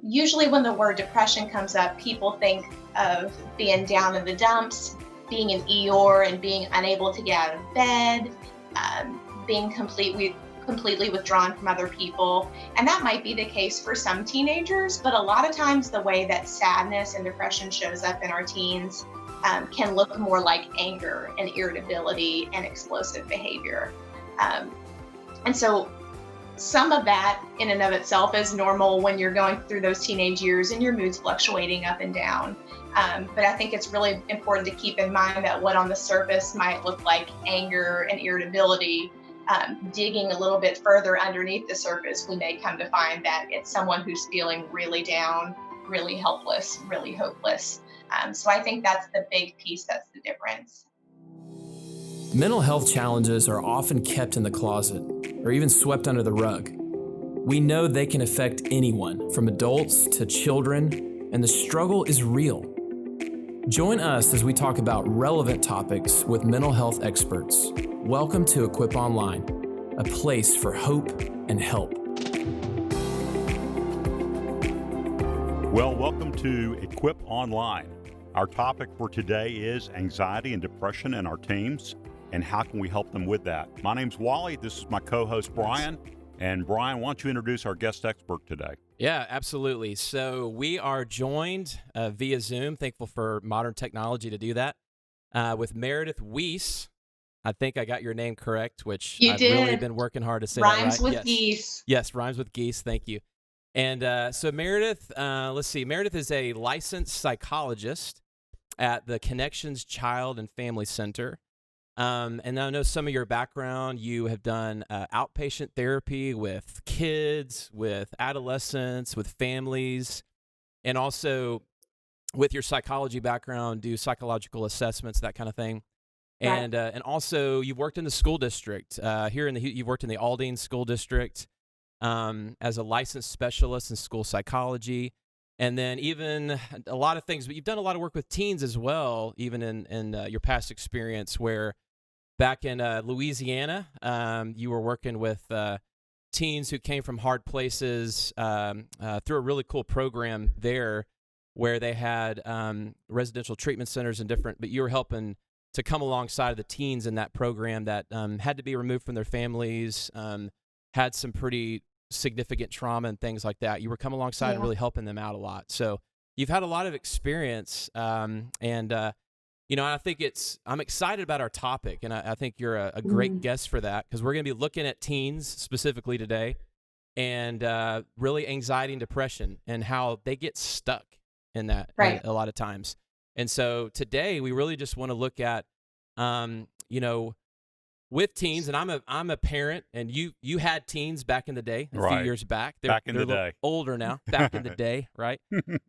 Usually when the word depression comes up, people think of being down in the dumps, being an Eeyore and being unable to get out of bed, being completely withdrawn from other people. And that might be the case for some teenagers, but a lot of times the way that sadness and depression shows up in our teens can look more like anger and irritability and explosive behavior. And so some of that in and of itself is normal when you're going through those teenage years and your mood's fluctuating up and down. But I think it's really important to keep in mind that what on the surface might look like anger and irritability, digging a little bit further underneath the surface, we may come to find that it's someone who's feeling really down, really helpless, really hopeless. So I think that's the big piece that's the difference. Mental health challenges are often kept in the closet or even swept under the rug. We know they can affect anyone, from adults to children, and the struggle is real. Join us as we talk about relevant topics with mental health experts. Welcome to Equip Online, a place for hope and help. Well, welcome to Equip Online. Our topic for today is anxiety and depression in our teens, and how can we help them with that? My name's Wally. This is my co-host, Brian. And Brian, why don't you introduce our guest expert today? Yeah, absolutely. So we are joined via Zoom, thankful for modern technology to do that, with Meredith Weise. I think I got your name correct, which I've really been working hard to say that right. Rhymes with geese. Yes, rhymes with geese. Thank you. And so Meredith, let's see. Meredith is a licensed psychologist at the Connections Child and Family Center. And I know some of your background, you have done outpatient therapy with kids, with adolescents, with families, and also with your psychology background, do psychological assessments, that kind of thing. And and also you've worked in the school district you've worked in the Aldine School District as a licensed specialist in school psychology. And then even a lot of things, but you've done a lot of work with teens as well, even in your past experience where back in Louisiana, you were working with teens who came from hard places through a really cool program there where they had residential treatment centers and different, but you were helping to come alongside of the teens in that program that had to be removed from their families, had some pretty significant trauma and things like that. You were coming alongside and really helping them out a lot. So you've had a lot of experience, I think I'm excited about our topic, and I think you're a great guest for that, because we're going to be looking at teens specifically today, and really anxiety and depression and how they get stuck in that a lot of times. And so today we really just want to look at, with teens, and I'm a parent, and you had teens back in the day, a few years back. They're a little older now, back in the day, right?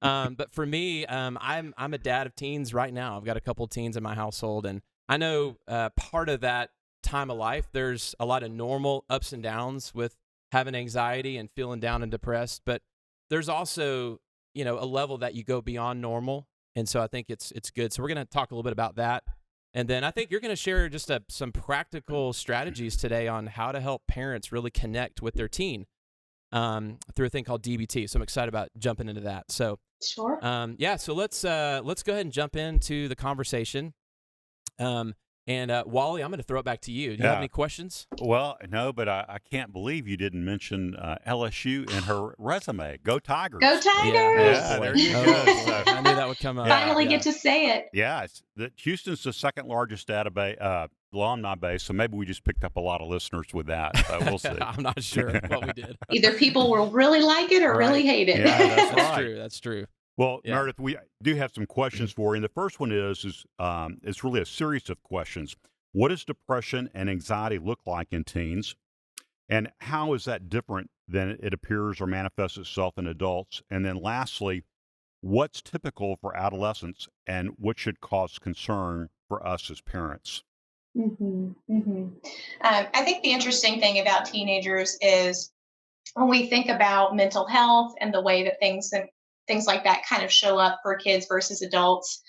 But for me, I'm a dad of teens right now. I've got a couple of teens in my household, and I know part of that time of life, there's a lot of normal ups and downs with having anxiety and feeling down and depressed, but there's also, a level that you go beyond normal, and so I think it's good. So we're going to talk a little bit about that. And then I think you're going to share just some practical strategies today on how to help parents really connect with their teen through a thing called DBT. So I'm excited about jumping into that. So sure. So let's go ahead and jump into the conversation. Wally, I'm going to throw it back to you. Do you have any questions? Well, no, but I can't believe you didn't mention LSU in her resume. Go Tigers. Go Tigers. Yeah, there you go. So, I knew that would come up. Finally get to say it. Yeah, Houston's the second largest alumni base, so maybe we just picked up a lot of listeners with that. We'll see. I'm not sure what we did. Either people will really like it or really hate it. Yeah, that's That's right. true. That's true. Well, Meredith, we do have some questions for you. And the first one is it's really a series of questions. What does depression and anxiety look like in teens? And how is that different than it appears or manifests itself in adults? And then lastly, what's typical for adolescents and what should cause concern for us as parents? I think the interesting thing about teenagers is when we think about mental health and the way that things like that kind of show up for kids versus adults,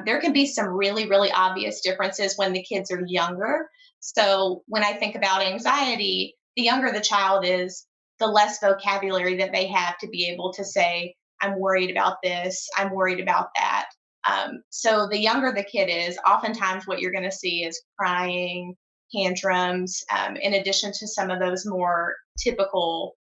there can be some really, really obvious differences when the kids are younger. So when I think about anxiety, the younger the child is, the less vocabulary that they have to be able to say, I'm worried about this, I'm worried about that. So the younger the kid is, oftentimes what you're going to see is crying, tantrums, in addition to some of those more typical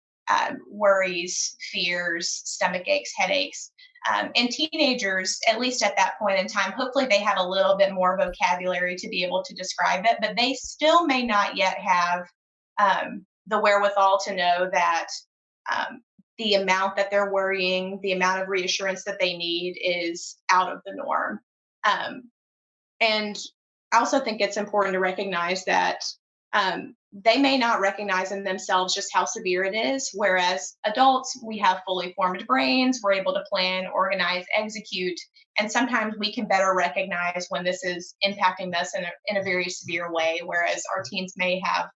worries, fears, stomach aches, headaches. And teenagers, at least at that point in time, hopefully they have a little bit more vocabulary to be able to describe it, but they still may not yet have the wherewithal to know that the amount that they're worrying, the amount of reassurance that they need is out of the norm. Um, and I also think it's important to recognize that they may not recognize in themselves just how severe it is. Whereas adults, we have fully formed brains, we're able to plan, organize, execute. And sometimes we can better recognize when this is impacting us in a very severe way, whereas our teens may have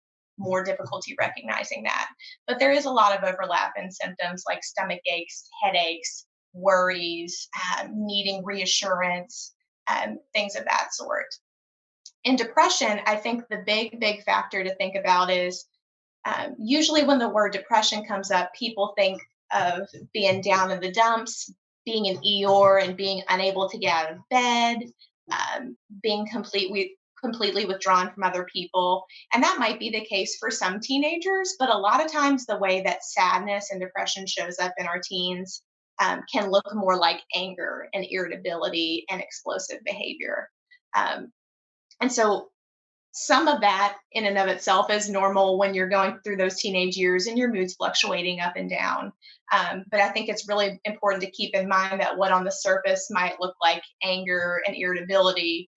more difficulty recognizing that. But there is a lot of overlap in symptoms like stomach aches, headaches, worries, needing reassurance, things of that sort. In depression, I think the big factor to think about is usually when the word depression comes up, people think of being down in the dumps, being in Eeyore and being unable to get out of bed, being completely withdrawn from other people. And that might be the case for some teenagers, but a lot of times the way that sadness and depression shows up in our teens can look more like anger and irritability and explosive behavior. Um, and so some of that in and of itself is normal when you're going through those teenage years and your mood's fluctuating up and down. But I think it's really important to keep in mind that what on the surface might look like anger and irritability,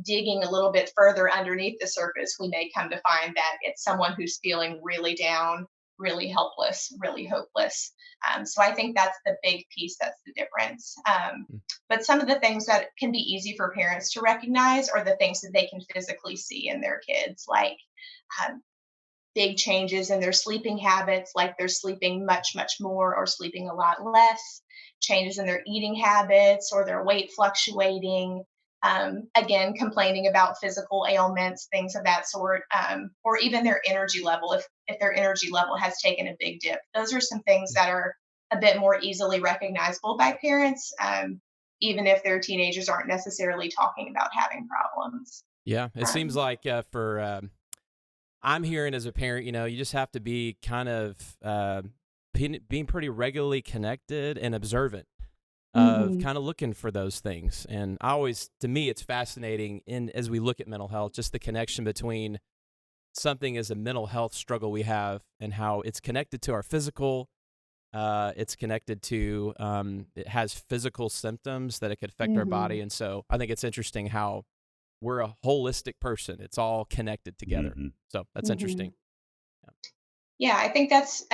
digging a little bit further underneath the surface, we may come to find that it's someone who's feeling really down, really helpless, really hopeless. So I think that's the big piece, that's the difference. But some of the things that can be easy for parents to recognize are the things that they can physically see in their kids, like um, big changes in their sleeping habits, like they're sleeping much more or sleeping a lot less, changes in their eating habits or their weight fluctuating, again, complaining about physical ailments, things of that sort, or even their energy level, if their energy level has taken a big dip. Those are some things that are a bit more easily recognizable by parents, even if their teenagers aren't necessarily talking about having problems. Yeah, it seems Um, like I'm hearing as a parent, you just have to be kind of being pretty regularly connected and observant of mhm, kind of looking for those things. And to me, it's fascinating as we look at mental health, just the connection between something as a mental health struggle we have and how it's connected to our physical. It's connected to, it has physical symptoms that it could affect our body. mhm, And so I think it's interesting how we're a holistic person. It's all connected together. Hmm. So that's interesting. mhm. Yeah, I think that's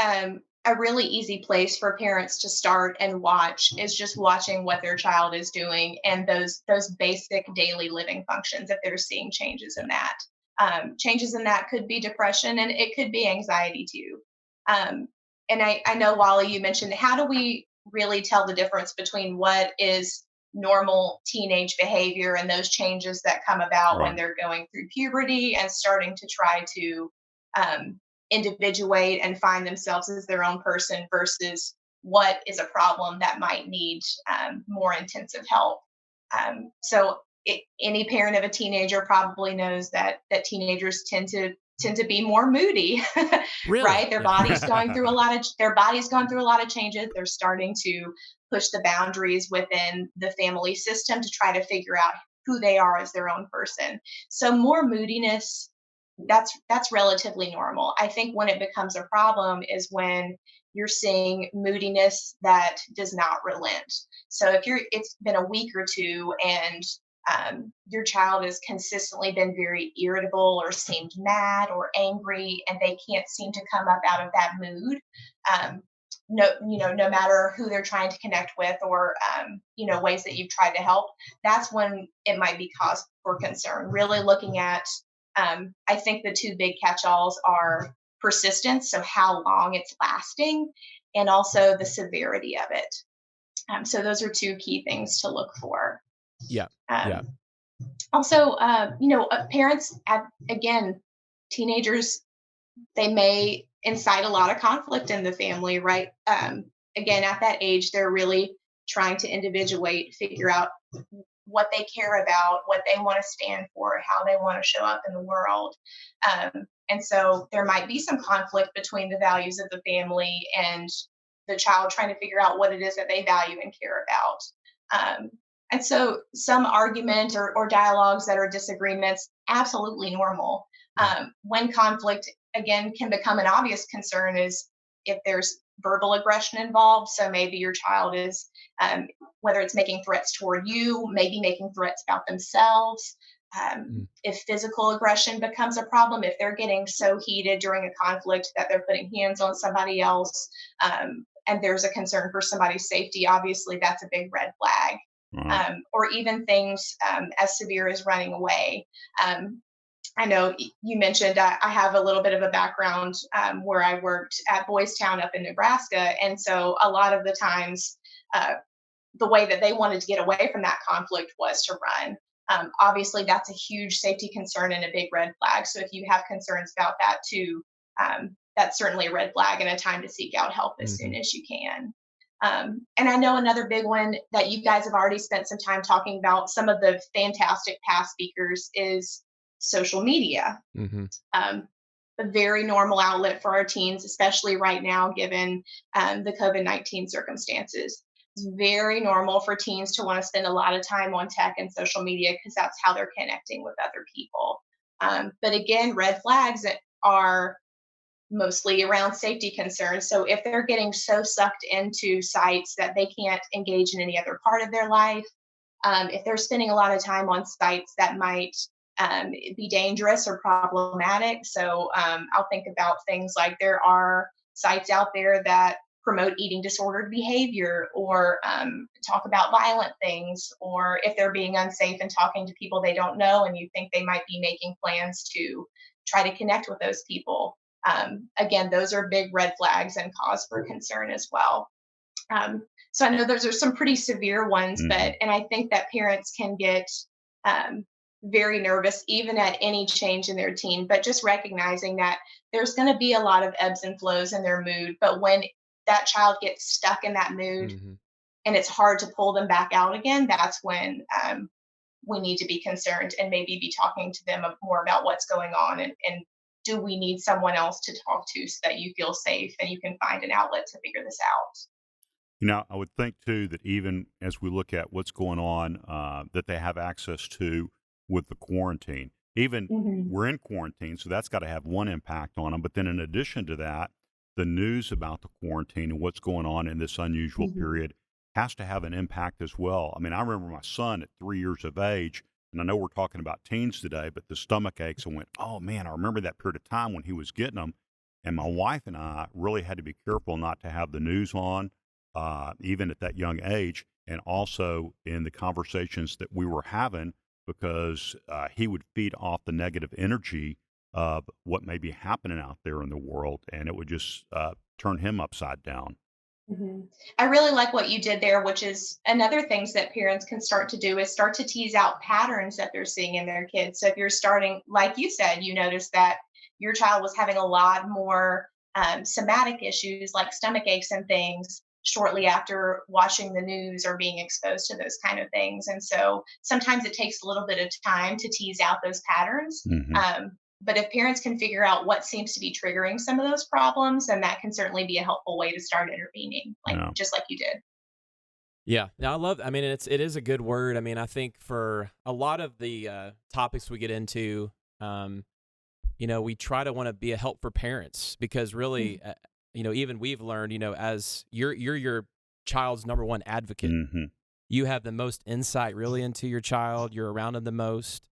a really easy place for parents to start and watch is just watching what their child is doing and those basic daily living functions if they're seeing changes Yeah. in that. Changes in that could be depression and it could be anxiety too. Um, and I know, Wally, you mentioned how do we really tell the difference between what is normal teenage behavior and those changes that come about when Right. they're going through puberty and starting to try to um, individuate and find themselves as their own person versus what is a problem that might need more intensive help. Any parent of a teenager probably knows that teenagers tend to be more moody, Really? right? Their Yeah. body's going through a lot of their body's gone through a lot of changes. They're starting to push the boundaries within the family system to try to figure out who they are as their own person. So more moodiness, that's relatively normal. I think when it becomes a problem is when you're seeing moodiness that does not relent. So if it's been a week or two and your child has consistently been very irritable or seemed mad or angry and they can't seem to come up out of that mood, um, no matter who they're trying to connect with or ways that you've tried to help, that's when it might be cause for concern. Really looking at, I think the two big catch-alls are persistence, so how long it's lasting, and also the severity of it. So those are two key things to look for. Yeah. Yeah. Um, Also, parents, again, teenagers, they may incite a lot of conflict in the family, right? Again, at that age, they're really trying to individuate, figure out what they care about, what they want to stand for, how they want to show up in the world. And so there might be some conflict between the values of the family and the child trying to figure out what it is that they value and care about. And so some argument or dialogues that are disagreements, absolutely normal. When conflict, again, can become an obvious concern is if there's verbal aggression involved. So maybe your child is, whether it's making threats toward you, maybe making threats about themselves. If physical aggression becomes a problem, if they're getting so heated during a conflict that they're putting hands on somebody else, and there's a concern for somebody's safety, obviously that's a big red flag. Or even things as severe as running away. I know you mentioned I have a little bit of a background where I worked at Boys Town up in Nebraska. And so a lot of the times, the way that they wanted to get away from that conflict was to run. Obviously, that's a huge safety concern and a big red flag. So if you have concerns about that too, that's certainly a red flag and a time to seek out help as soon as you can. And I know another big one that you guys have already spent some time talking about, some of the fantastic past speakers, is social media. A very normal outlet for our teens, especially right now, given the COVID-19 circumstances. It's very normal for teens to want to spend a lot of time on tech and social media because that's how they're connecting with other people. But again, red flags are mostly around safety concerns. So if they're getting so sucked into sites that they can't engage in any other part of their life, if they're spending a lot of time on sites that might be dangerous or problematic. So I'll think about things like there are sites out there that promote eating disordered behavior or talk about violent things, or if they're being unsafe and talking to people they don't know and you think they might be making plans to try to connect with those people. Again, those are big red flags and cause for concern as well. So I know those are some pretty severe ones, and I think that parents can get very nervous even at any change in their teen, but just recognizing that there's going to be a lot of ebbs and flows in their mood. But when that child gets stuck in that mood and it's hard to pull them back out again, that's when we need to be concerned and maybe be talking to them more about what's going on and do we need someone else to talk to so that you feel safe and you can find an outlet to figure this out. You know, I would think too that even as we look at what's going on, that they have access to with the quarantine. Even we're in quarantine, so that's got to have one impact on them. But then in addition to that, the news about the quarantine and what's going on in this unusual period has to have an impact as well. I mean, I remember my son at 3 years of age, and I know we're talking about teens today, but the stomach aches, and went, oh man, I remember that period of time when he was getting them. And my wife and I really had to be careful not to have the news on, even at that young age, and also in the conversations that we were having, because he would feed off the negative energy of what may be happening out there in the world, and it would just turn him upside down. I really like what you did there, which is another things that parents can start to do is start to tease out patterns that they're seeing in their kids. So if you're starting, like you said, you noticed that your child was having a lot more somatic issues like stomach aches and things shortly after watching the news or being exposed to those kind of things. And so sometimes it takes a little bit of time to tease out those patterns. But if parents can figure out what seems to be triggering some of those problems, then that can certainly be a helpful way to start intervening, just like you did. Yeah, I love. I mean, it is a good word. I mean, I think for a lot of the topics we get into, we try to want to be a help for parents because really, even we've learned, as you're your child's number one advocate, you have the most insight really into your child. You're around them the most.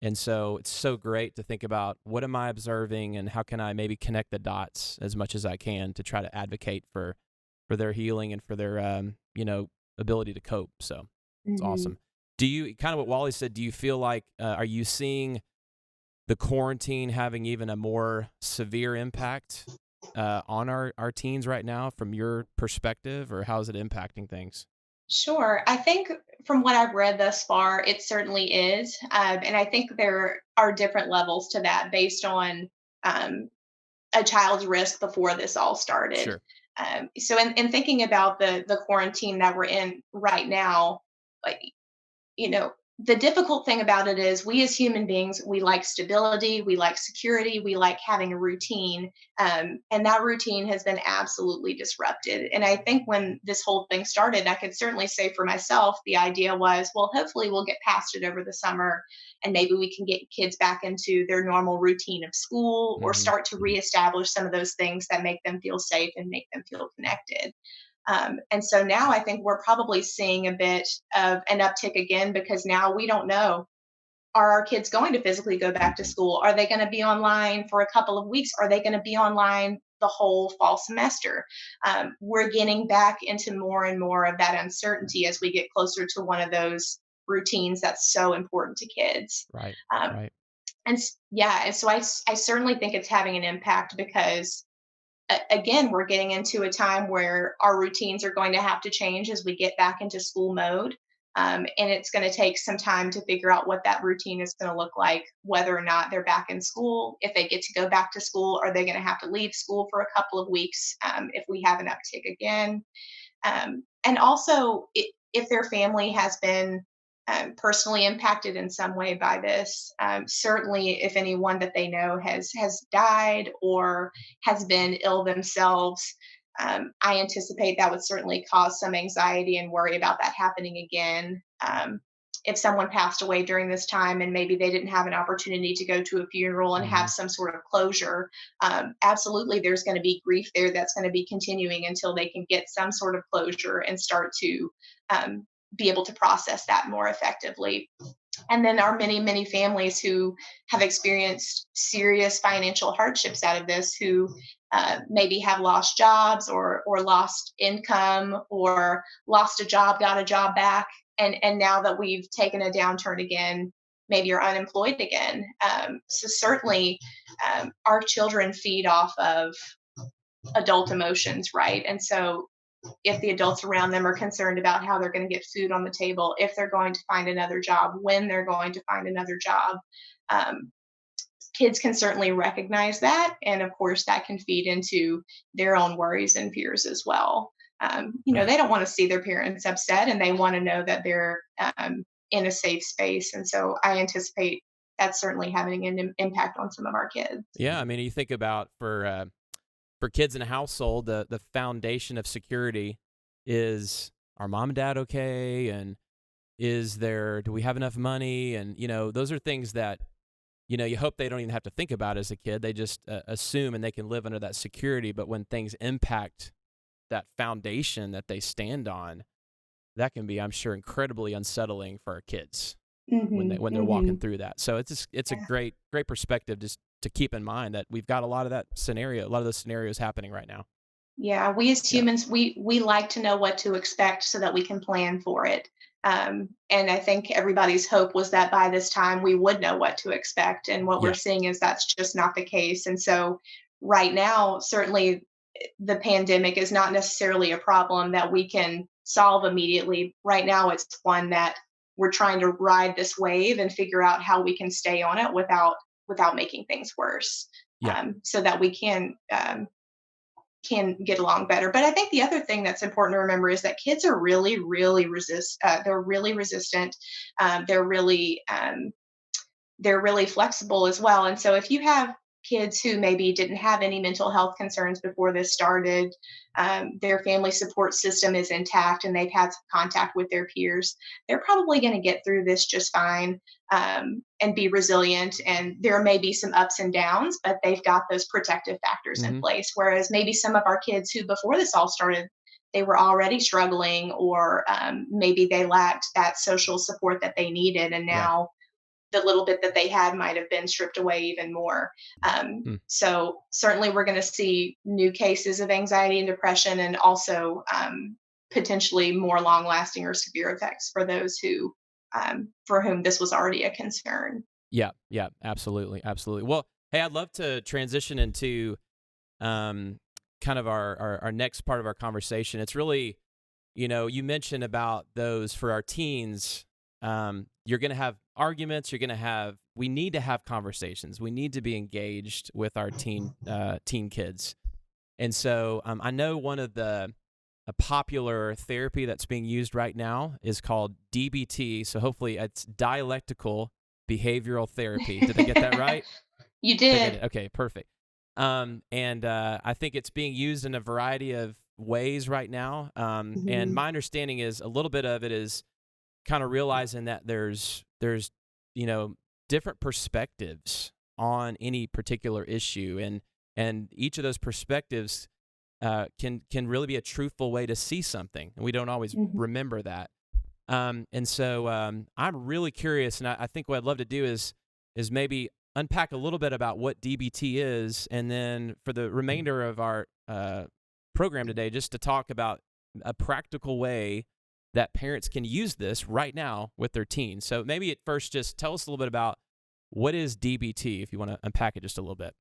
And so it's so great to think about what am I observing and how can I maybe connect the dots as much as I can to try to advocate for their healing and for their, ability to cope. So it's awesome. Do you, kind of what Wally said, do you feel like, are you seeing the quarantine having even a more severe impact on our teens right now from your perspective, or how is it impacting things? Sure. I think from what I've read thus far, it certainly is. And I think there are different levels to that based on a child's risk before this all started. Sure. So in thinking about the quarantine that we're in right now, like, you know, the difficult thing about it is we as human beings, we like stability, we like security, we like having a routine. And that routine has been absolutely disrupted. And I think when this whole thing started, I could certainly say for myself, the idea was, well, hopefully we'll get past it over the summer and maybe we can get kids back into their normal routine of school or Hmm. start to reestablish some of those things that make them feel safe and make them feel connected. And so now I think we're probably seeing a bit of an uptick again because now we don't know. Are our kids going to physically go back to school? Are they going to be online for a couple of weeks? Are they going to be online the whole fall semester? We're getting back into more and more of that uncertainty as we get closer to one of those routines that's so important to kids. Right. Um, Right. and so I certainly think it's having an impact because again, we're getting into a time where our routines are going to have to change as we get back into school mode. And it's going to take some time to figure out what that routine is going to look like, whether or not they're back in school. If they get to go back to school, are they going to have to leave school for a couple of weeks if we have an uptick again? And also, if their family has been personally impacted in some way by this, certainly if anyone that they know has died or has been ill themselves, I anticipate that would certainly cause some anxiety and worry about that happening again. If someone passed away during this time and maybe they didn't have an opportunity to go to a funeral and have Hmm. some sort of closure, absolutely there's going to be grief there that's going to be continuing until they can get some sort of closure and start to be able to process that more effectively. And then our many families who have experienced serious financial hardships out of this, who maybe have lost jobs or lost income or lost a job, got a job back, and now that we've taken a downturn again, maybe you're unemployed again. So certainly, our children feed off of adult emotions, right? And so if the adults around them are concerned about how they're going to get food on the table, if they're going to find another job, when they're going to find another job, um, kids can certainly recognize that. And of course, that can feed into their own worries and fears as well. Yeah. They don't want to see their parents upset and they want to know that they're in a safe space. And so I anticipate that's certainly having an impact on some of our kids. Yeah. I mean, you think about for kids in a household, the foundation of security is, are mom and dad okay? And do we have enough money? And, those are things that, you hope they don't even have to think about as a kid. They just assume and they can live under that security. But when things impact that foundation that they stand on, that can be, I'm sure, incredibly unsettling for our kids when they're walking through that. So it's a great perspective just to keep in mind that we've got a lot of those scenarios happening right now. Yeah, we as Yeah. humans, we like to know what to expect so that we can plan for it. And I think everybody's hope was that by this time we would know what to expect. And what we're Yeah. seeing is that's just not the case. And so right now, certainly the pandemic is not necessarily a problem that we can solve immediately. Right now, it's one that we're trying to ride this wave and figure out how we can stay on it without making things worse, Yeah. so that we can get along better. But I think the other thing that's important to remember is that kids are really they're really resistant. They're really flexible as well. And so if you have kids who maybe didn't have any mental health concerns before this started, their family support system is intact and they've had some contact with their peers, they're probably going to get through this just fine, and be resilient. And there may be some ups and downs, but they've got those protective factors in Hmm. place. Whereas maybe some of our kids who before this all started, they were already struggling, or maybe they lacked that social support that they needed. And Yeah. now the little bit that they had might have been stripped away even more. Hmm. So certainly we're going to see new cases of anxiety and depression, and also potentially more long-lasting or severe effects for those who for whom this was already a concern. Yeah. Yeah. Absolutely. Absolutely. Well, hey, I'd love to transition into um, kind of our next part of our conversation. It's really, you mentioned about those for our teens. you're going to have arguments. We need to have conversations. We need to be engaged with our teen kids. And so I know one of a popular therapy that's being used right now is called DBT. So hopefully it's Dialectical Behavioral Therapy. Did I get that right? You did. Okay, perfect. And I think it's being used in a variety of ways right now. And my understanding is a little bit of it is kind of realizing that there's different perspectives on any particular issue, and each of those perspectives can really be a truthful way to see something, and we don't always remember that. And so I'm really curious, and I think what I'd love to do is maybe unpack a little bit about what DBT is, and then for the remainder of our program today, just to talk about a practical way that parents can use this right now with their teens. So maybe at first, just tell us a little bit about what is DBT, if you want to unpack it just a little bit.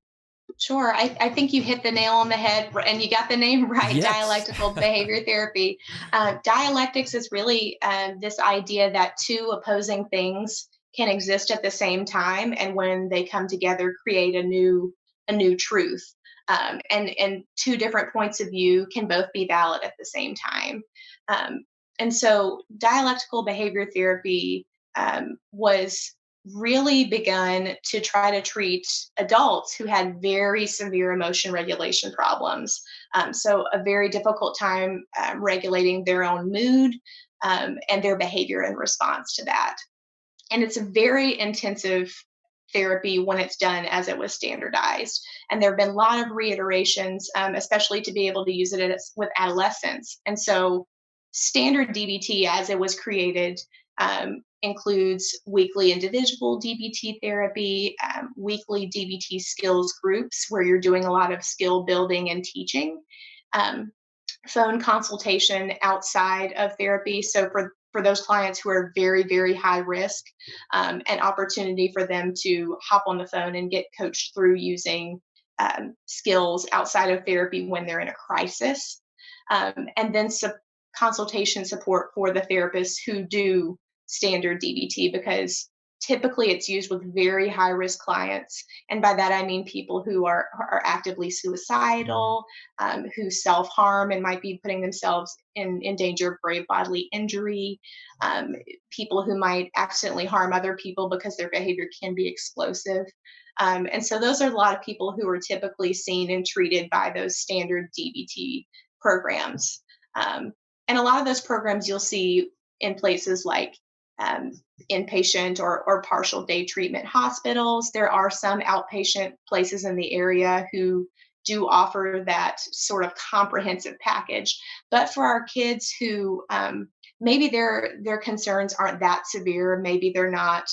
Sure. I think you hit the nail on the head, and you got the name right. Yes. Dialectical behavior therapy. Dialectics is really this idea that two opposing things can exist at the same time, and when they come together, create a new truth. And two different points of view can both be valid at the same time. And so dialectical behavior therapy was really begun to try to treat adults who had very severe emotion regulation problems. So a very difficult time regulating their own mood and their behavior in response to that. And it's a very intensive therapy when it's done as it was standardized. And there have been a lot of reiterations, especially to be able to use it with adolescents. And so standard DBT as it was created includes weekly individual DBT therapy, weekly DBT skills groups where you're doing a lot of skill building and teaching, phone consultation outside of therapy. So for those clients who are very, very high risk, an opportunity for them to hop on the phone and get coached through using skills outside of therapy when they're in a crisis. And then consultation support for the therapists who do standard DBT, because typically it's used with very high risk clients. And by that, I mean people who are actively suicidal, who self-harm and might be putting themselves in danger of grave bodily injury, people who might accidentally harm other people because their behavior can be explosive. And so those are a lot of people who are typically seen and treated by those standard DBT programs. And a lot of those programs you'll see in places like inpatient or partial day treatment hospitals. There are some outpatient places in the area who do offer that sort of comprehensive package. But for our kids who maybe their concerns aren't that severe, maybe they're not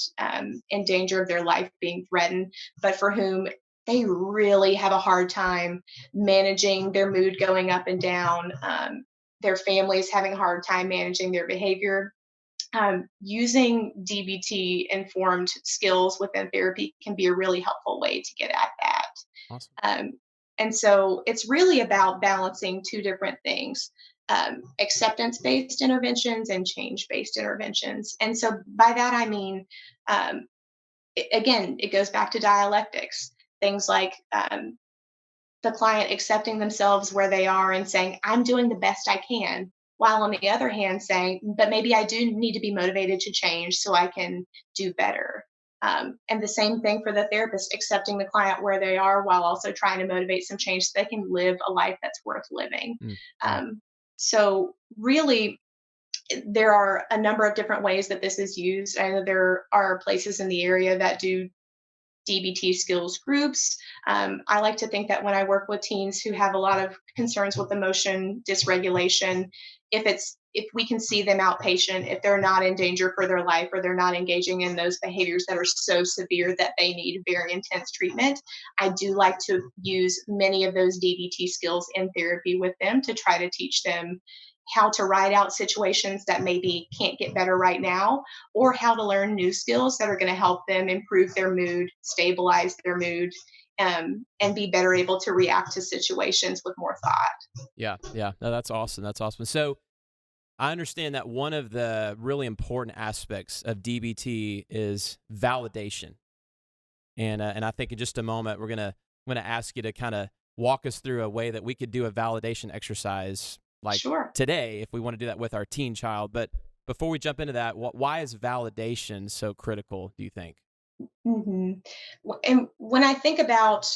in danger of their life being threatened, but for whom they really have a hard time managing their mood going up and down, their families having a hard time managing their behavior. Using DBT informed skills within therapy can be a really helpful way to get at that. Awesome. And so it's really about balancing two different things, acceptance based interventions and change based interventions. And so by that, I mean, again, it goes back to dialectics, things like the client accepting themselves where they are and saying, I'm doing the best I can, while on the other hand saying, but maybe I do need to be motivated to change so I can do better. And the same thing for the therapist, accepting the client where they are while also trying to motivate some change so they can live a life that's worth living. So really, there are a number of different ways that this is used. I know there are places in the area that do DBT skills groups. I like to think that when I work with teens who have a lot of concerns with emotion dysregulation, if we can see them outpatient, if they're not in danger for their life or they're not engaging in those behaviors that are so severe that they need very intense treatment, I do like to use many of those DBT skills in therapy with them to try to teach them how to ride out situations that maybe can't get better right now, or how to learn new skills that are going to help them improve their mood, stabilize their mood, and be better able to react to situations with more thought. Yeah. No, that's awesome. So I understand that one of the really important aspects of DBT is validation. And I think in just a moment, I'm gonna ask you to kind of walk us through a way that we could do a validation exercise like Sure. today, if we want to do that with our teen child. But before we jump into that, why is validation so critical, do you think? hmm And when I think about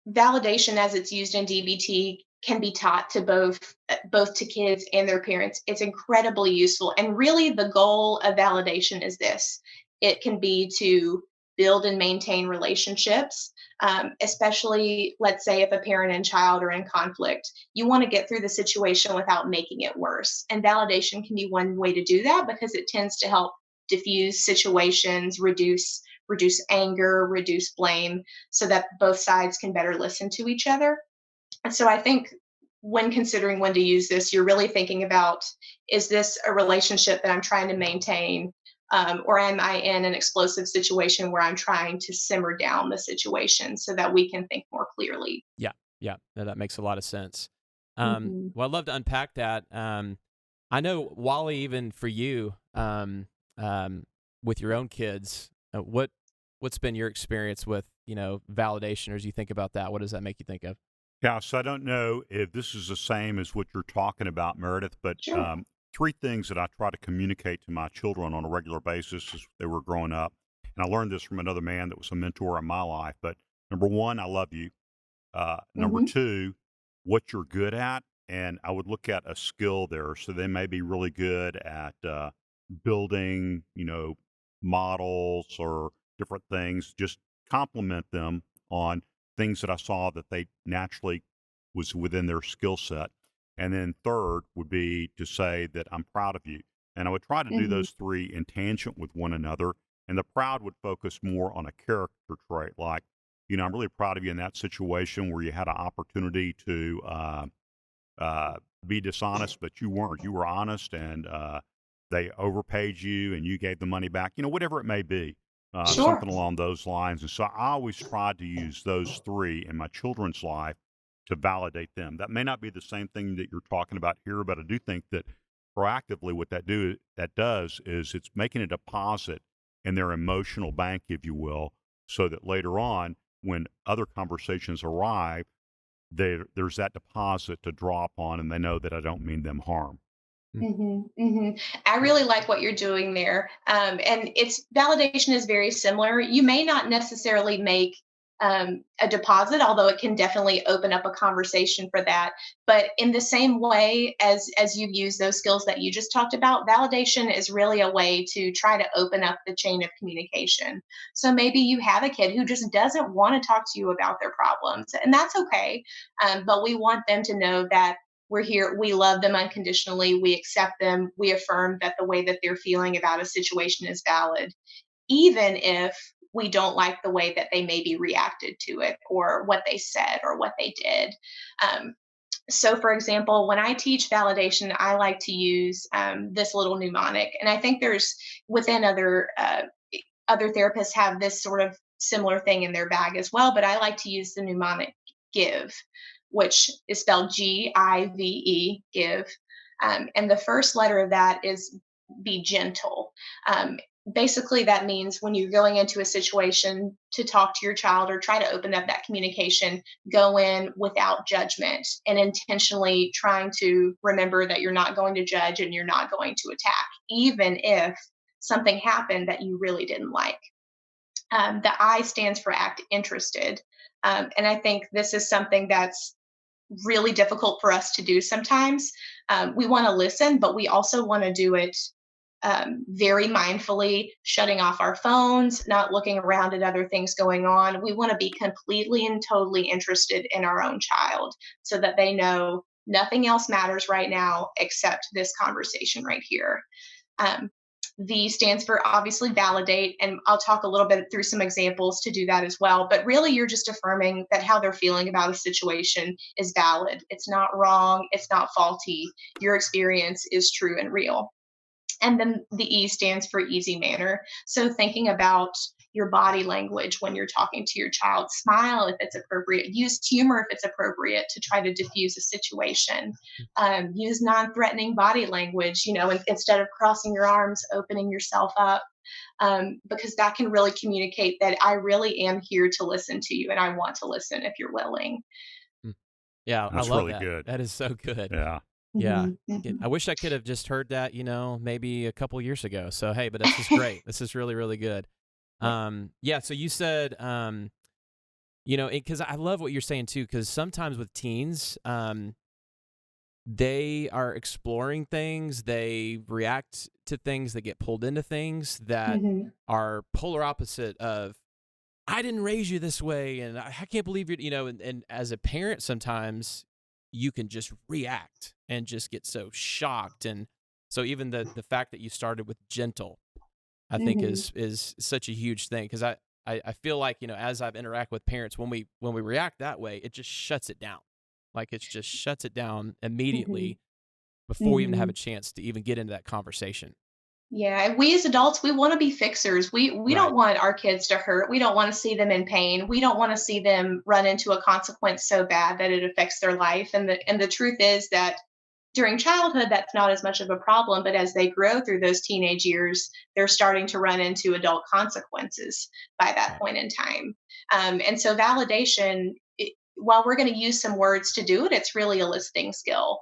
validation as it's used in DBT can be taught to both to kids and their parents. It's incredibly useful. And really the goal of validation is this. It can be to build and maintain relationships, especially let's say if a parent and child are in conflict. You want to get through the situation without making it worse. And validation can be one way to do that because it tends to help diffuse situations, reduce anger, reduce blame, so that both sides can better listen to each other. And so I think when considering when to use this, you're really thinking about, is this a relationship that I'm trying to maintain? Or am I in an explosive situation where I'm trying to simmer down the situation so that we can think more clearly? Yeah, yeah, no, that makes a lot of sense. hmm Well, I'd love to unpack that. I know, Wally, even for you, with your own kids, what's been your experience with validation, or as you think about that, what does that make you think of? Yeah, so I don't know if this is the same as what you're talking about, Meredith, but Sure. three things that I try to communicate to my children on a regular basis as they were growing up. And I learned this from another man that was a mentor in my life. But number one, I love you. Number hmm two, what you're good at. And I would look at a skill there. So they may be really good at building, models or different things. Just compliment them on things that I saw that they naturally was within their skill set. And then third would be to say that I'm proud of you. And I would try to do hmm those three in tangent with one another. And the proud would focus more on a character trait, like, I'm really proud of you in that situation where you had an opportunity to be dishonest, but you weren't. You were honest, and they overpaid you, and you gave the money back. Whatever it may be, Sure. something along those lines. And so I always tried to use those three in my children's life to validate them. That may not be the same thing that you're talking about here, but I do think that proactively what that does is it's making a deposit in their emotional bank, if you will, so that later on, when other conversations arrive, there's that deposit to draw upon, and they know that I don't mean them harm. Mm. I really like what you're doing there. And its validation is very similar. You may not necessarily make a deposit, although it can definitely open up a conversation for that. But in the same way as you use those skills that you just talked about, validation is really a way to try to open up the chain of communication. So maybe you have a kid who just doesn't want to talk to you about their problems, and that's okay. But we want them to know that we're here, we love them unconditionally, we accept them, we affirm that the way that they're feeling about a situation is valid, even if we don't like the way that they maybe reacted to it or what they said or what they did. So, for example, when I teach validation, I like to use this little mnemonic, and I think there's within other therapists have this sort of similar thing in their bag as well. But I like to use the mnemonic give, which is spelled GIVE, give. And the first letter of that is be gentle. Um, Basically, that means when you're going into a situation to talk to your child or try to open up that communication, go in without judgment and intentionally trying to remember that you're not going to judge and you're not going to attack, even if something happened that you really didn't like. The I stands for act interested. And I think this is something that's really difficult for us to do sometimes. We want to listen, but we also want to do it very mindfully, shutting off our phones, not looking around at other things going on. We want to be completely and totally interested in our own child so that they know nothing else matters right now except this conversation right here. Um, V stands for obviously validate, and I'll talk a little bit through some examples to do that as well. But really, you're just affirming that how they're feeling about a situation is valid. It's not wrong, it's not faulty. Your experience is true and real. And then the E stands for easy manner. So thinking about your body language when you're talking to your child. Smile if it's appropriate. Use humor if it's appropriate to try to diffuse a situation. Use non-threatening body language. Instead of crossing your arms, opening yourself up, because that can really communicate that I really am here to listen to you and I want to listen if you're willing. Mm. Yeah, I That's love really that. good. That is so good. Yeah. Yeah. Mhm. I wish I could have just heard that, maybe a couple years ago. So, hey, but this is great. This is really, really good. Yeah. Yeah, so you said, because I love what you're saying too, because sometimes with teens, they are exploring things, they react to things, they get pulled into things that Mhm. are polar opposite of, I didn't raise you this way, and I can't believe and as a parent, sometimes you can just react and just get so shocked. And so even the fact that you started with gentle, I think Mhm. is such a huge thing, because I feel like, as I've interacted with parents, when we react that way, it just shuts it down. Like, it just shuts it down Mhm. immediately before we even have a Mhm. chance to even get into that conversation. Yeah, we as adults, we want to be fixers. We Right. don't want our kids to hurt. We don't want to see them in pain. We don't want to see them run into a consequence so bad that it affects their life. And the truth is that during childhood, that's not as much of a problem, but as they grow through those teenage years, they're starting to run into adult consequences by that Right. point in time. And so validation, while we're going to use some words to do it, it's really a listening skill.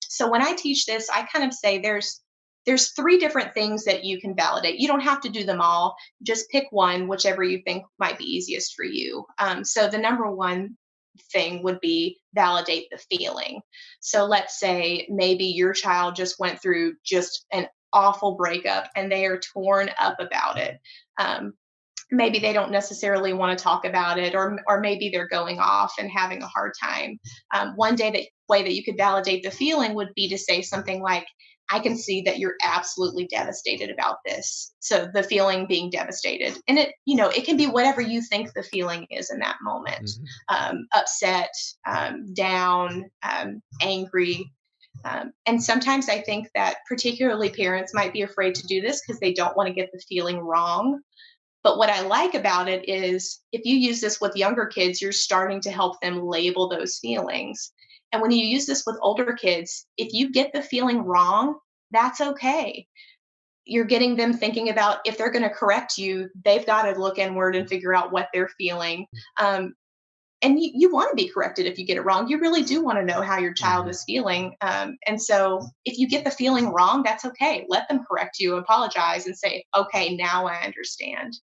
So when I teach this, I kind of say there's three different things that you can validate. You don't have to do them all. Just pick one, whichever you think might be easiest for you. So the number one thing would be validate the feeling. So let's say maybe your child just went through just an awful breakup and they are torn up about it. Um, Maybe they don't necessarily want to talk about it, or maybe they're going off and having a hard time. Way that you could validate the feeling would be to say something like, I can see that you're absolutely devastated about this. So the feeling being devastated, and it can be whatever you think the feeling is in that moment. Hmm. Upset, down, angry. And sometimes I think that particularly parents might be afraid to do this because they don't want to get the feeling wrong. But what I like about it is if you use this with younger kids, you're starting to help them label those feelings. And when you use this with older kids, if you get the feeling wrong, that's okay. You're getting them thinking about if they're going to correct you, they've got to look inward and figure out what they're feeling. Um, and you want to be corrected if you get it wrong. You really do want to know how your child Hmm. is feeling. And so if you get the feeling wrong, that's okay. Let them correct you, apologize, and say, okay, now I understand.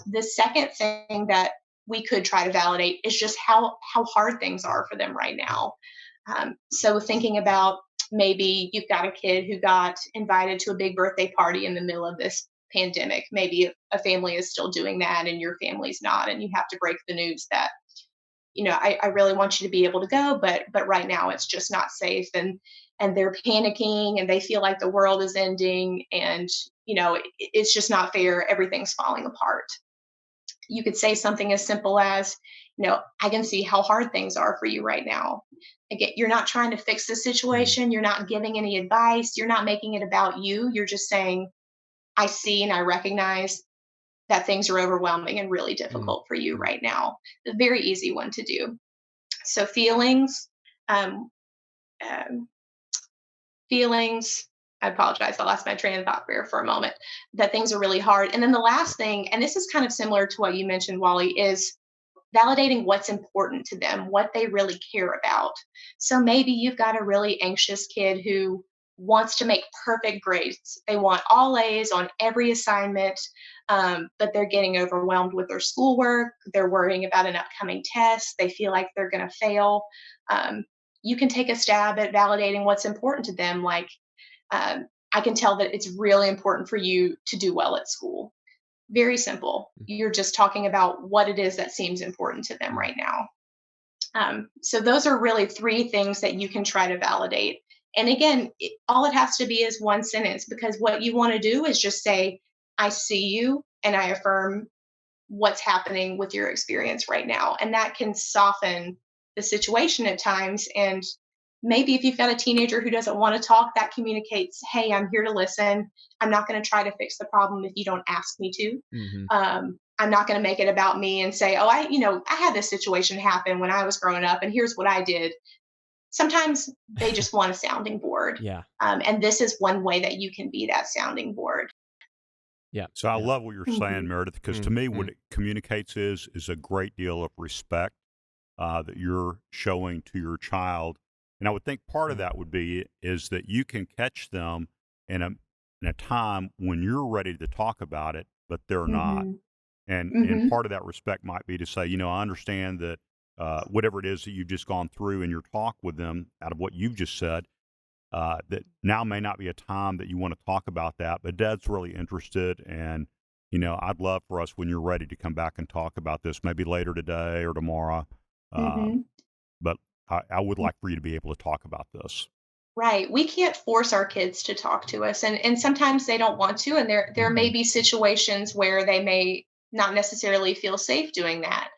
The second thing that we could try to validate is just how hard things are for them right now. So thinking about maybe you've got a kid who got invited to a big birthday party in the middle of this pandemic. Maybe a family is still doing that and your family's not, and you have to break the news that I really want you to be able to go, but right now it's just not safe. And they're panicking and they feel like the world is ending, and it's just not fair. Everything's falling apart. You could say something as simple as, I can see how hard things are for you right now. Again, you're not trying to fix the Hmm. situation. You're not giving any advice. You're not making it about you. You're just saying, I see and I recognize that things are overwhelming and really Hmm. difficult for you right now. A very easy one to do. So um, um, feelings. I apologize. I lost my train of thought there for a moment. That things are really hard. And then the last thing, and this is kind of similar to what you mentioned, Wally, is validating what's important to them, what they really care about. So maybe you've got a really anxious kid who wants to make perfect grades. They want all A's on every assignment, but they're getting overwhelmed with their schoolwork. They're worrying about an upcoming test. They feel like they're going to fail. Um, you can take a stab at validating what's important to them. Like, I can tell that it's really important for you to do well at school. Very simple. You're just talking about what it is that seems important to them Hmm. right now. So those are really three things that you can try to validate. And again, all it has to be is one sentence, because what you want to do is just say, I see you and I affirm what's happening with your experience right now. And that can soften the situation at times. And maybe if you've got a teenager who doesn't want to talk, that communicates, hey, I'm here to listen. I'm not going to try to fix the problem if you don't ask me to. Mm-hmm. I'm not going to make it about me and say, oh, I had this situation happen when I was growing up, and here's what I did. Sometimes they just want a sounding board. Yeah. And this is one way that you can be that sounding board. Yeah. So I Yeah. love what you're saying, Meredith, because to me, what it communicates is a great deal of respect that you're showing to your child. And I would think part of that would be is that you can catch them in a time when you're ready to talk about it, but they're not. And part of that respect might be to say, I understand that whatever it is that you've just gone through in your talk with them, out of what you've just said, that now may not be a time that you want to talk about that, but Dad's really interested, and I'd love for us when you're ready to come back and talk about this, maybe later today or tomorrow. But I would like for you to be able to talk about this. Right. We can't force our kids to talk to us. And sometimes they don't want to. And there may be situations where they may not necessarily feel safe doing that.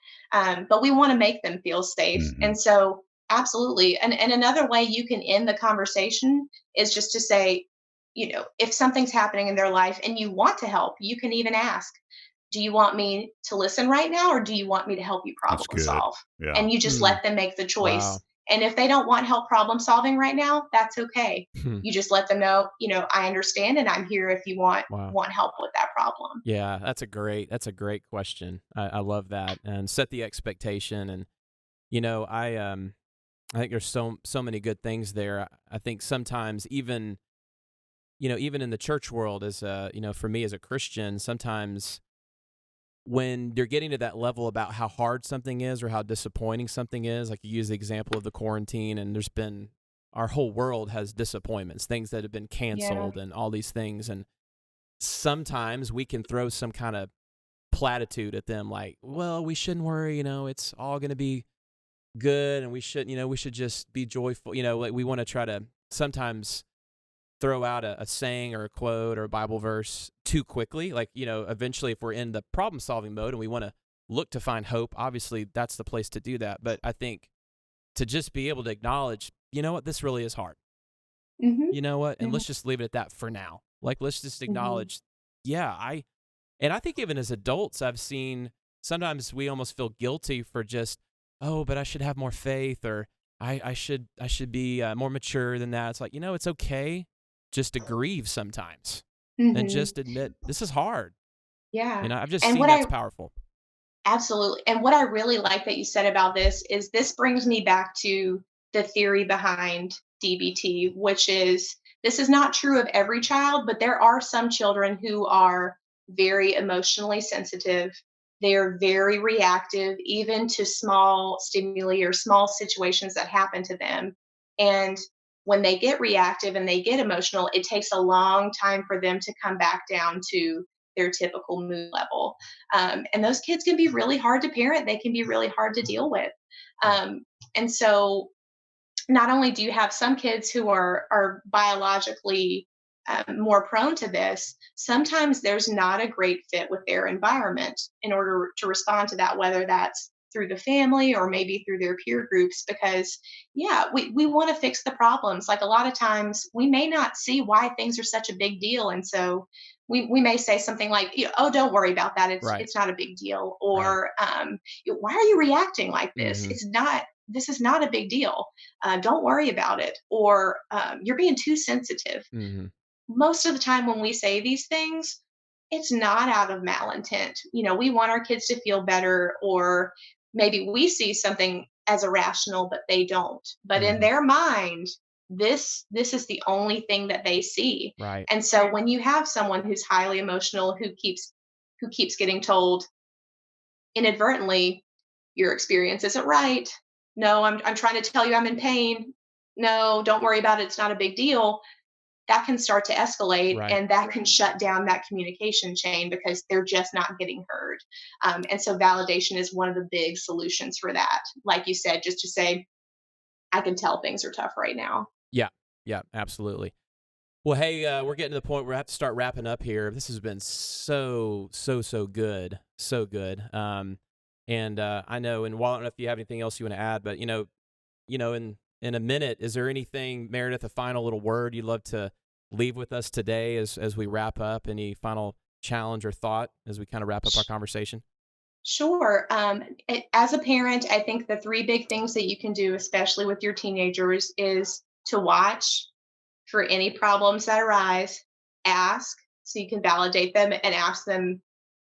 But we want to make them feel safe. And so, absolutely. And another way you can end the conversation is just to say, if something's happening in their life and you want to help, you can even ask, do you want me to listen right now, or do you want me to help you That's problem good. solve? Yeah. And you just let them make the choice. Wow. And if they don't want help problem solving right now, that's okay. You just let them know, I understand, and I'm here if you want help with that problem. Yeah, that's a great question. I love that, and set the expectation. And I think there's so many good things there. I think sometimes even in the church world, as for me as a Christian, sometimes when you're getting to that level about how hard something is or how disappointing something is, like you use the example of the quarantine, and our whole world has disappointments, things that have been canceled and all these things. And sometimes we can throw some kind of platitude at them like, well, we shouldn't worry, it's all going to be good, and we should just be joyful. Like we want to try to sometimes throw out a saying or a quote or a Bible verse too quickly. Like, eventually if we're in the problem solving mode and we want to look to find hope, obviously that's the place to do that. But I think to just be able to acknowledge, this really is hard. You know what? And let's just leave it at that for now. Like, let's just acknowledge, I think even as adults, I've seen sometimes we almost feel guilty for just, but I should have more faith, or I should be more mature than that. It's like, it's okay just to grieve sometimes and just admit this is hard. Yeah. I've just seen that's powerful. Absolutely. And what I really like that you said about this is this brings me back to the theory behind DBT, which is this is not true of every child, but there are some children who are very emotionally sensitive. They're very reactive, even to small stimuli or small situations that happen to them. And when they get reactive and they get emotional, it takes a long time for them to come back down to their typical mood level. And those kids can be really hard to parent. They can be really hard to deal with. And so not only do you have some kids who are biologically more prone to this, sometimes there's not a great fit with their environment in order to respond to that, whether that's through the family or maybe through their peer groups, because we want to fix the problems. Like a lot of times we may not see why things are such a big deal. And so we may say something like, oh, don't worry about that. It's not a big deal. Or why are you reacting like this? This is not a big deal. Don't worry about it. Or you're being too sensitive. Most of the time when we say these things, it's not out of malintent. We want our kids to feel better, or maybe we see something as irrational, but they don't. But in their mind, this is the only thing that they see. Right. And so when you have someone who's highly emotional, who keeps getting told inadvertently, your experience isn't right. No, I'm trying to tell you I'm in pain. No, don't worry about it. It's not a big deal. That can start to escalate, and that can shut down that communication chain because they're just not getting heard. And so validation is one of the big solutions for that. Like you said, just to say, I can tell things are tough right now. Yeah, absolutely. Well, hey, we're getting to the point where we have to start wrapping up here. This has been so good. So good. And I know, and Walt, I don't know if you have anything else you want to add, but, in in a minute, is there anything, Meredith, a final little word you'd love to leave with us today as we wrap up? Any final challenge or thought as we kind of wrap up our conversation? Sure. As a parent, I think the three big things that you can do, especially with your teenagers, is to watch for any problems that arise, ask so you can validate them and ask them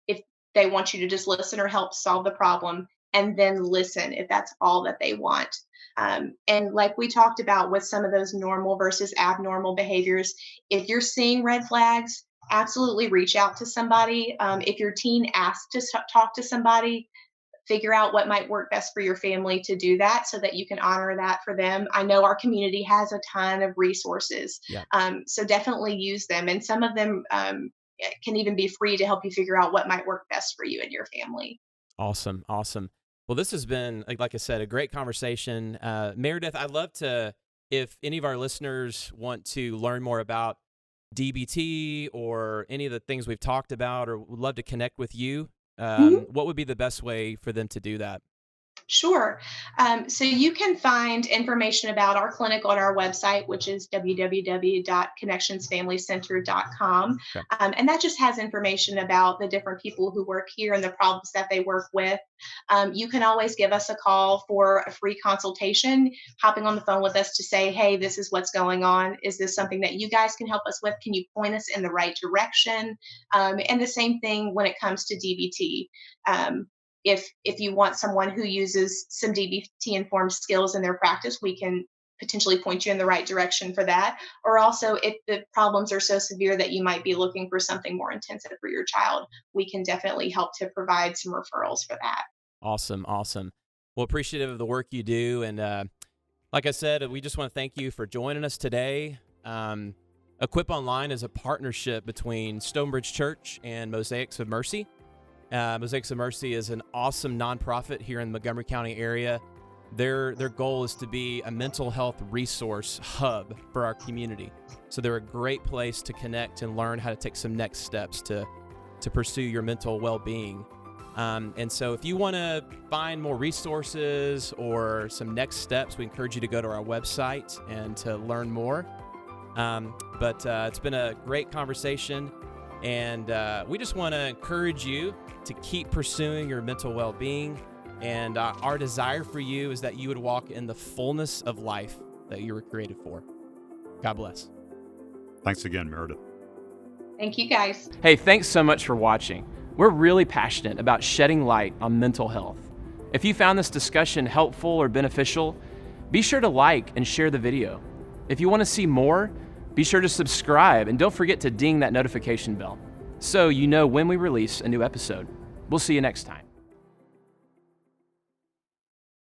if they want you to just listen or help solve the problem, and then listen if that's all that they want. And like we talked about with some of those normal versus abnormal behaviors, if you're seeing red flags, absolutely reach out to somebody. If your teen asks to talk to somebody, figure out what might work best for your family to do that so that you can honor that for them. I know our community has a ton of resources, Yeah. so definitely use them. And some of them can even be free to help you figure out what might work best for you and your family. Awesome. Awesome. Well, this has been, like I said, a great conversation. Meredith, I'd love to, if any of our listeners want to learn more about DBT or any of the things we've talked about, or would love to connect with you, what would be the best way for them to do that? Sure. So you can find information about our clinic on our website, which is www.connectionsfamilycenter.com. Okay. And that just has information about the different people who work here and the problems that they work with. You can always give us a call for a free consultation, hopping on the phone with us to say, hey, this is what's going on. Is this something that you guys can help us with? Can you point us in the right direction? And the same thing when it comes to DBT. If you want someone who uses some DBT-informed skills in their practice, we can potentially point you in the right direction for that. Or also, if the problems are so severe that you might be looking for something more intensive for your child, we can definitely help to provide some referrals for that. Awesome. Awesome. Well, appreciative of the work you do. And like I said, we just want to thank you for joining us today. Equip Online is a partnership between StoneBridge Church and Mosaics of Mercy. Mosaics of Mercy is an awesome nonprofit here in the Montgomery County area. Their goal is to be a mental health resource hub for our community. So they're a great place to connect and learn how to take some next steps to pursue your mental well-being. And so if you want to find more resources or some next steps, we encourage you to go to our website and to learn more. But it's been a great conversation. And we just want to encourage you to keep pursuing your mental well-being. And our desire for you is that you would walk in the fullness of life that you were created for. God bless. Thanks again, Meredith. Thank you, guys. Hey, thanks so much for watching. We're really passionate about shedding light on mental health. If you found this discussion helpful or beneficial, be sure to like and share the video. If you want to see more, be sure to subscribe and don't forget to ding that notification bell so you know when we release a new episode. We'll see you next time.